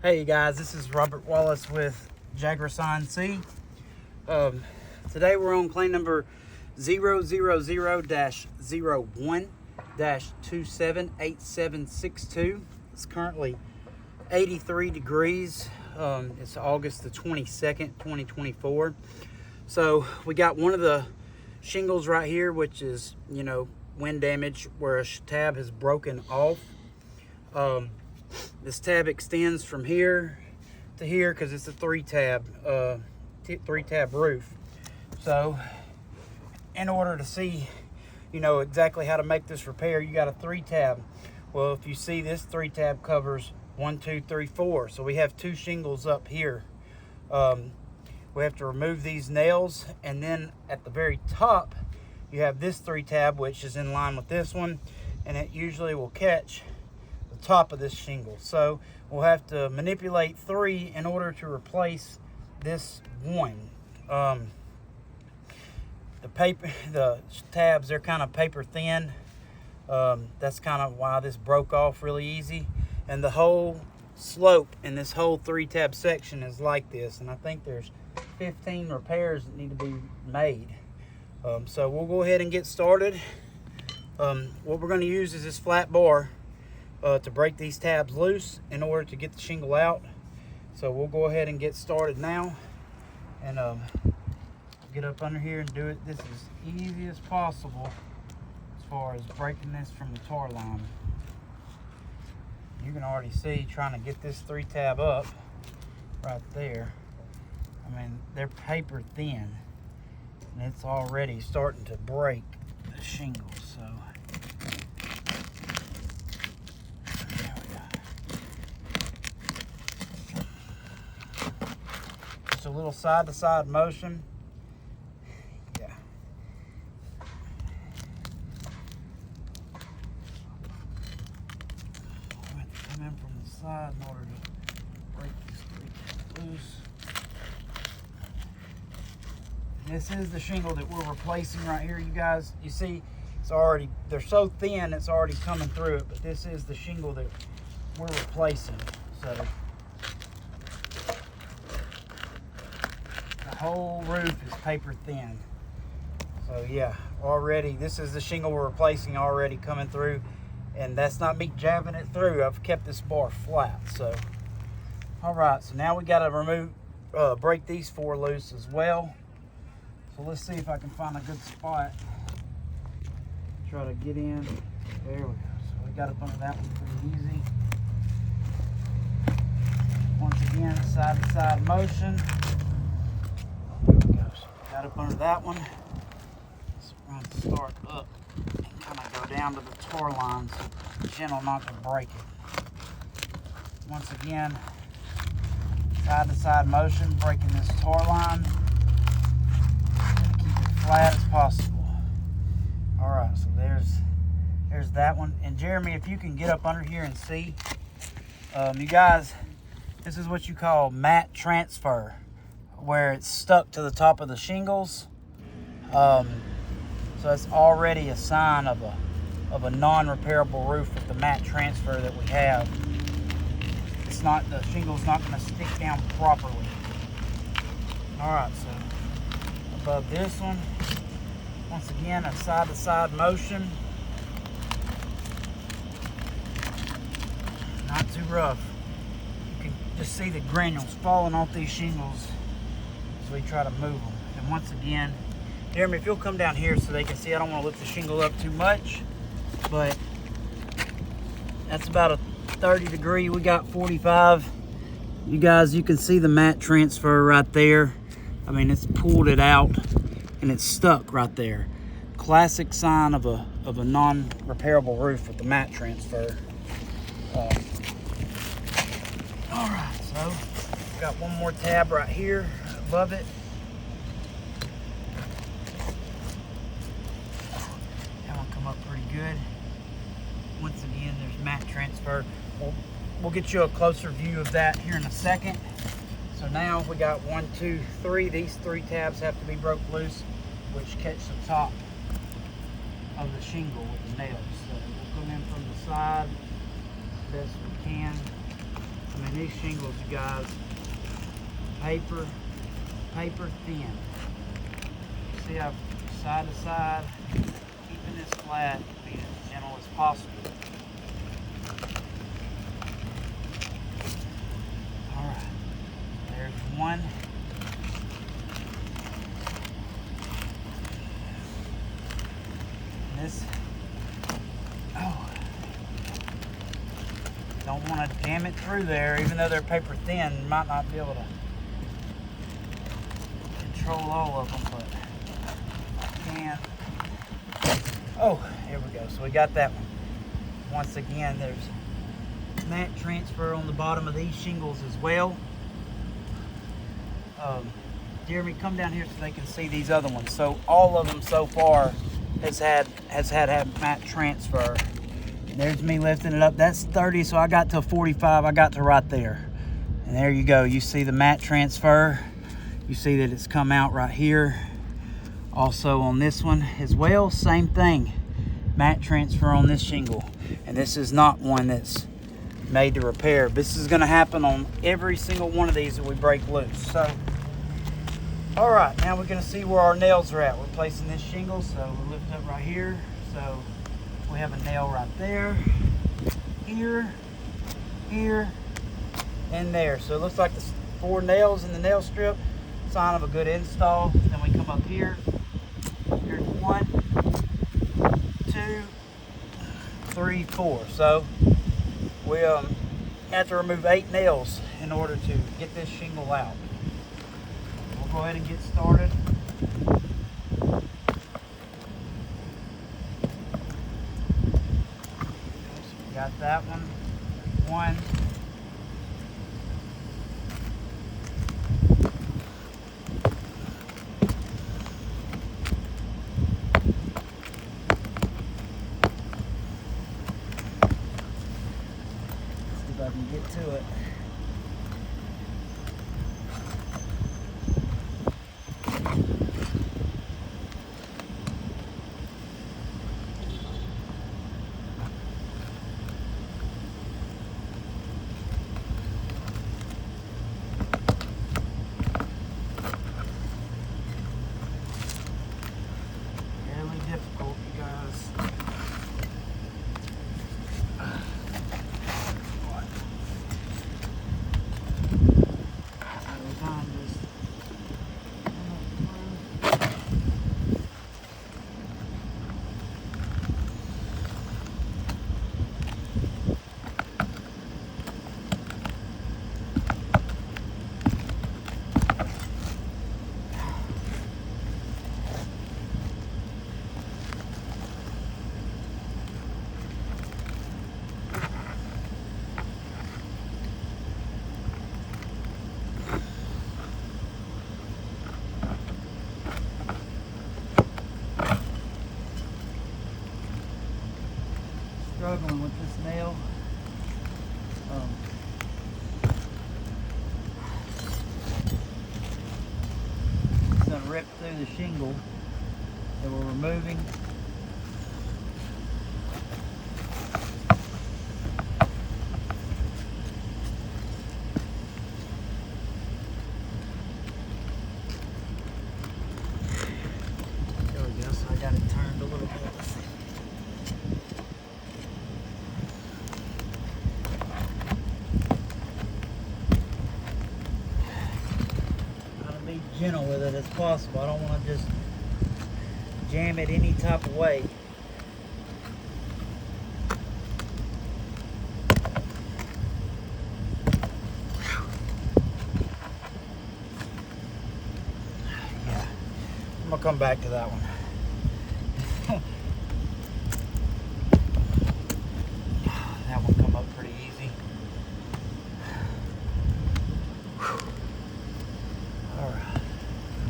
Hey guys, this is Robert Wallace with Jagras INC. Today we're on claim number 000-01-278762. It's currently 83 degrees. It's August the 22nd, 2024. So we got one of the shingles right here, which is, wind damage where a tab has broken off. This tab extends from here to here because it's a three tab roof. So in order to see, exactly how to make this repair, you got a three tab. Well, if you see, this three tab covers 1, 2, 3, 4. So we have two shingles up here. We have to remove these nails, and then at the very top you have this three tab, which is in line with this one, and it usually will catch the top of this shingle. So we'll have to manipulate 3 in order to replace this 1. The tabs, they're kind of paper thin. That's kind of why this broke off really easy. And the whole slope in this whole 3 tab section is like this. And I think there's 15 repairs that need to be made. So we'll go ahead and get started. What we're going to use is this flat bar to break these tabs loose in order to get the shingle out. So we'll go ahead and get started now, and get up under here and do it. This is easy as possible as far as breaking this from the tar line. You can already see trying to get this 3 tab up right there. I mean, they're paper thin, and it's already starting to break the shingles. So a little side-to-side motion. Yeah. I'm going to come in from the side in order to break this 3 loose. This is the shingle that we're replacing right here, you guys. You see, they're so thin it's already coming through it, but this is the shingle that we're replacing. So the whole roof is paper thin. So yeah, already this is the shingle we're replacing, already coming through, and that's not me jabbing it through. I've kept this bar flat. So all right, so now we got to break these 4 loose as well. So let's see if I can find a good spot. Try to get in. There we go. So we got up under that one pretty easy. Once again, side to side motion. Got up under that one. So we're going to start up and kind of go down to the tar line so gentle not to break it. Once again, side to side motion, breaking this tar line. Keep it flat as possible. All right, so there's that one. And Jeremy, if you can get up under here and see, you guys, this is what you call mat transfer, where it's stuck to the top of the shingles. So it's already a sign of a non-repairable roof with the mat transfer that we have. The shingle's not going to stick down properly. All right, so above this one, once again, a side-to-side motion. Not too rough. You can just see the granules falling off these shingles as we try to move them. And once again, Jeremy, if you'll come down here so they can see, I don't want to lift the shingle up too much, but that's about a 30 degree. We got 45. You guys, you can see the mat transfer right there. I mean, it's pulled it out and it's stuck right there. Classic sign of a non-repairable roof with the mat transfer. All right, so got one more tab right here above it. That one come up pretty good. Once again, there's mat transfer. We'll get you a closer view of that here in a second. So now we got 1, 2, 3. These 3 tabs have to be broke loose, which catch the top of the shingle with the nails. So we'll come in from the side as best we can. I mean, these shingles, you guys, paper thin. See how side to side, keeping this flat, being as gentle as possible. All right, there's one. This, don't want to jam it through there, even though they're paper thin. You might not be able to control all of them, but I can. Oh, here we go. So we got that one. Once again, there's mat transfer on the bottom of these shingles as well. Jeremy, come down here so they can see these other ones. So all of them so far has had mat transfer. And there's me lifting it up. That's 30, so I got to 45. I got to right there. And there you go. You see the mat transfer. You see that it's come out right here. Also on this one as well, same thing. Mat transfer on this shingle. And this is not one that's made to repair. This is going to happen on every single one of these that we break loose. So, all right, now we're going to see where our nails are at. We're placing this shingle, so we'll lift up right here. So we have a nail right there, here, here, and there. So it looks like the 4 nails in the nail strip, sign of a good install. Then we come up here. Here's 1, 2, 3, 4. So we have to remove 8 nails in order to get this shingle out. We'll go ahead and get started. So we got that one. 1. See if I can get to it. Difficult, you guys. Struggling with this nail. It's gonna rip through the shingle that we're removing. There we go. So I got it turned a little bit. Let's see. Gentle with it as possible. I don't want to just jam it any type of way. Yeah, I'm gonna come back to that one. That one come up pretty easy. All right.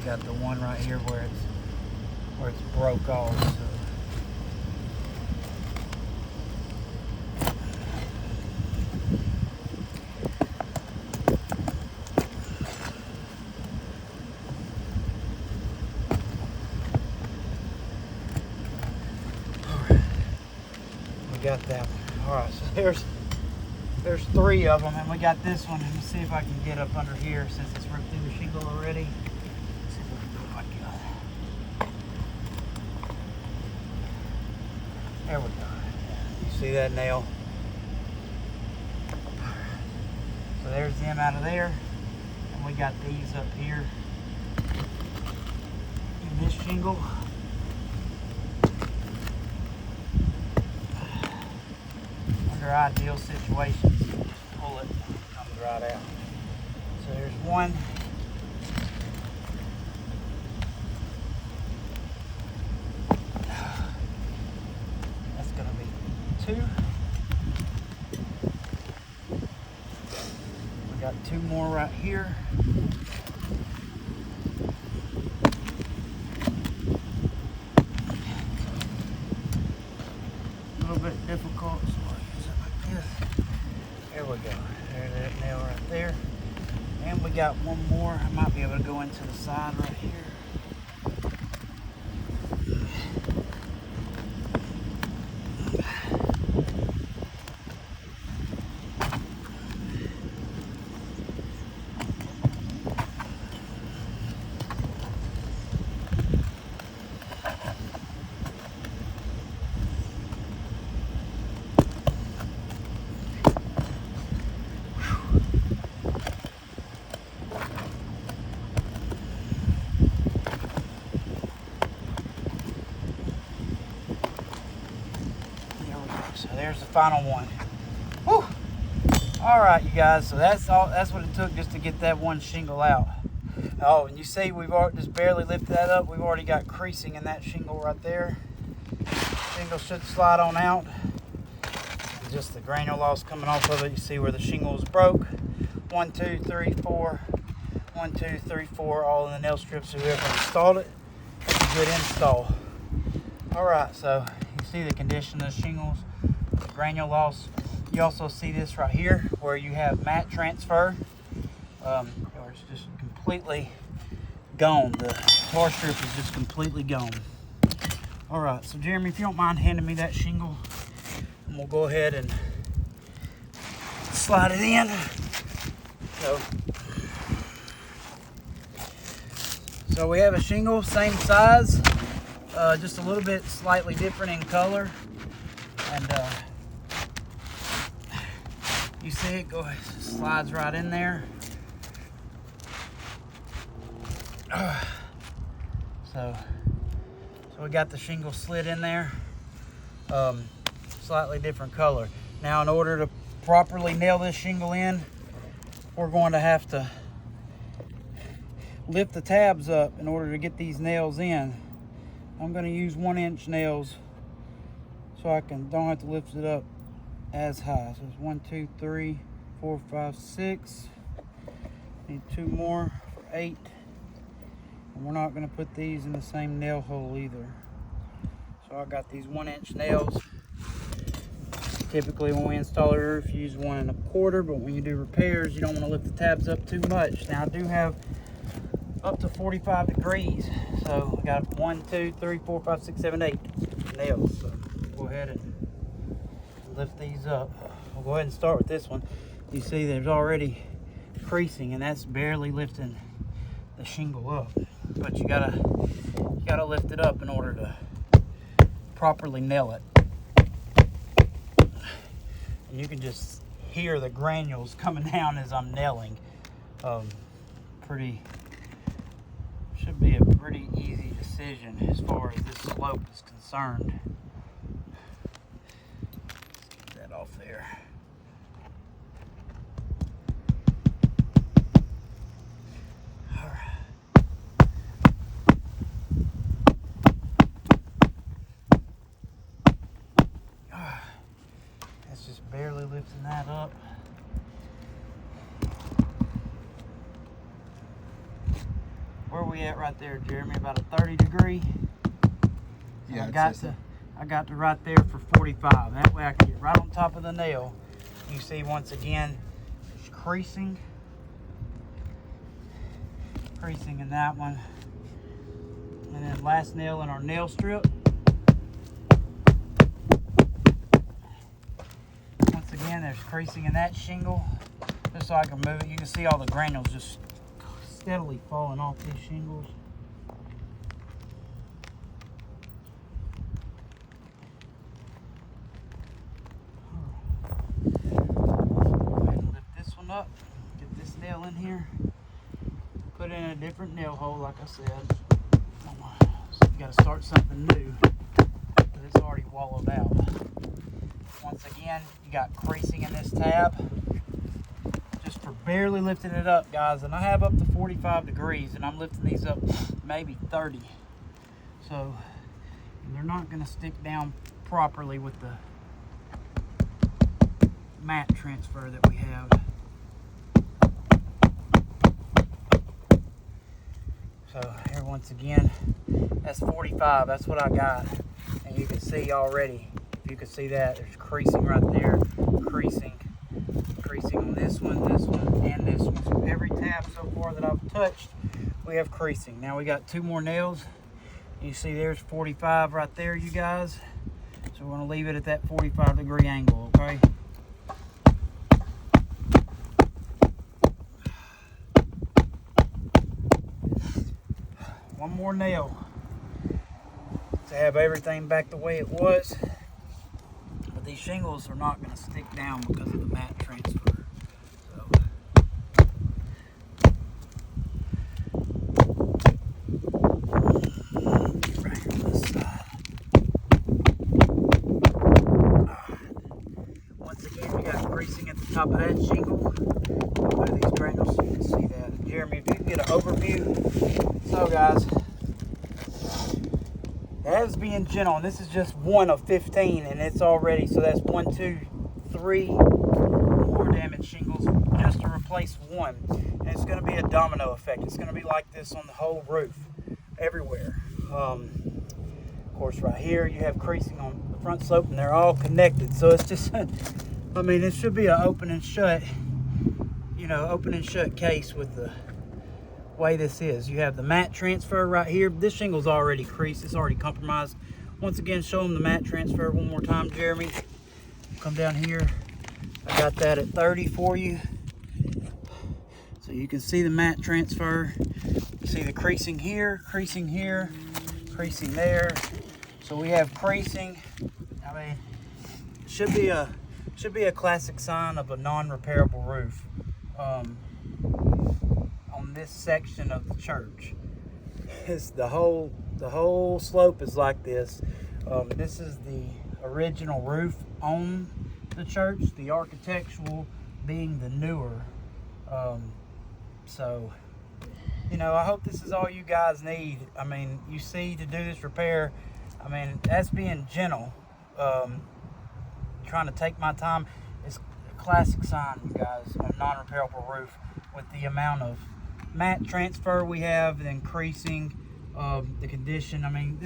Got the one right here where it's broke off. So. All right, we got that one. All right, so there's There's 3 of them, and we got this one. Let me see if I can get up under here since it's ripped through the shingle already. Let's see if I can do it like that. There we go. You see that nail? So there's them out of there, and we got these up here in this shingle. Under ideal situations, you just pull it, and it comes right out. So there's one. That's going to be 2. We got 2 more right here. A little bit difficult, so I'll use it like this. There we go. There's that nail right there. And we got 1 more. I might be able to go into the side right here. So there's the final one. Whew. All right, you guys. So that's all. That's what it took just to get that one shingle out. Oh, and you see, we've already just barely lifted that up. We've already got creasing in that shingle right there. Shingle should slide on out. Just the granule loss coming off of it. You see where the shingle is broke. 1, 2, 3, 4. 1, 2, 3, 4. All in the nail strips. Whoever installed it, that's a good install. All right, so you see the condition of the shingles. Granule loss. You also see this right here where you have mat transfer. It's just completely gone. The tar strip is just completely gone. All right, so Jeremy, if you don't mind handing me that shingle, and we'll go ahead and slide it in. So we have a shingle, same size, just a little bit slightly different in color, and you see it slides right in there. So we got the shingle slid in there, slightly different color. Now, in order to properly nail this shingle in, we're going to have to lift the tabs up in order to get these nails in. I'm going to use 1-inch nails so I don't have to lift it up as high. So it's 1, 2, 3, 4, 5, 6. Need 2 more for 8. And we're not going to put these in the same nail hole either. So I got these 1-inch nails. Typically when we install a roof, you use 1 1/4, but when you do repairs, you don't want to lift the tabs up too much. Now I do have up to 45 degrees. So I got 1, 2, 3, 4, 5, 6, 7, 8 nails. So go ahead and lift these up. We'll go ahead and start with this one. You see there's already creasing, and that's barely lifting the shingle up. But you gotta lift it up in order to properly nail it. And you can just hear the granules coming down as I'm nailing. Should be a pretty easy decision as far as this slope is concerned. Let's get that off there. Just barely lifting that up. Where are we at right there, Jeremy? About a 30 degree? Yeah, I got to right there for 45. That way I can get right on top of the nail. You see once again, it's creasing in that one. And then last nail in our nail strip. Again, there's there's creasing in that shingle. Just so I can move it, you can see all the granules just steadily falling off these shingles. Go ahead and lift this one up, get this nail in here, put it in a different nail hole like I said. So you got to start something new because it's already wallowed out. Once again, you got creasing in this tab. Just for barely lifting it up, guys, and I have up to 45 degrees and I'm lifting these up maybe 30. So they're not going to stick down properly with the mat transfer that we have. So here once again, that's 45, that's what I got. And you can see already, if you can see that, there's creasing right there, creasing on this one, and this one. So every tab so far that I've touched, we have creasing. Now we got 2 more nails. You see there's 45 right there, you guys. So we're gonna leave it at that 45-degree angle, okay? One more nail to have everything back the way it was. But these shingles are not gonna stick down because of the mat transfer. Top of that shingle. Look at these granules so you can see that. Jeremy, if you can get an overview. So guys, that's being gentle, and this is just one of 15, and it's already, so that's 1, 2, 3 more damaged shingles just to replace one. And it's going to be a domino effect. It's going to be like this on the whole roof, everywhere. Of course, right here you have creasing on the front slope, and they're all connected. So it's just I mean, it should be an open and shut, open and shut case with the way this is. You have the mat transfer right here. This shingle's already creased. It's already compromised. Once again, show them the mat transfer one more time, Jeremy. Come down here. I got that at 30 for you. So you can see the mat transfer. You see the creasing here, creasing there. So we have creasing. I mean, it should be a classic sign of a non-repairable roof on this section of the church. It's the whole slope is like this. This is the original roof on the church, the architectural being the newer. So, I hope this is all you guys need. I mean, you see, to do this repair, I mean, that's being gentle. Trying to take my time. It's a classic sign, you guys, on a non-repairable roof with the amount of mat transfer we have, then creasing, the condition. I mean,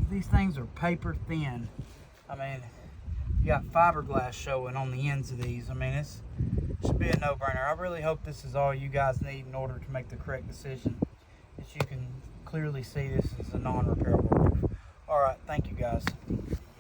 these things are paper thin. I mean, you got fiberglass showing on the ends of these. I mean, it should be a no-brainer. I really hope this is all you guys need in order to make the correct decision. As you can clearly see, this is a non-repairable roof. All right, thank you guys.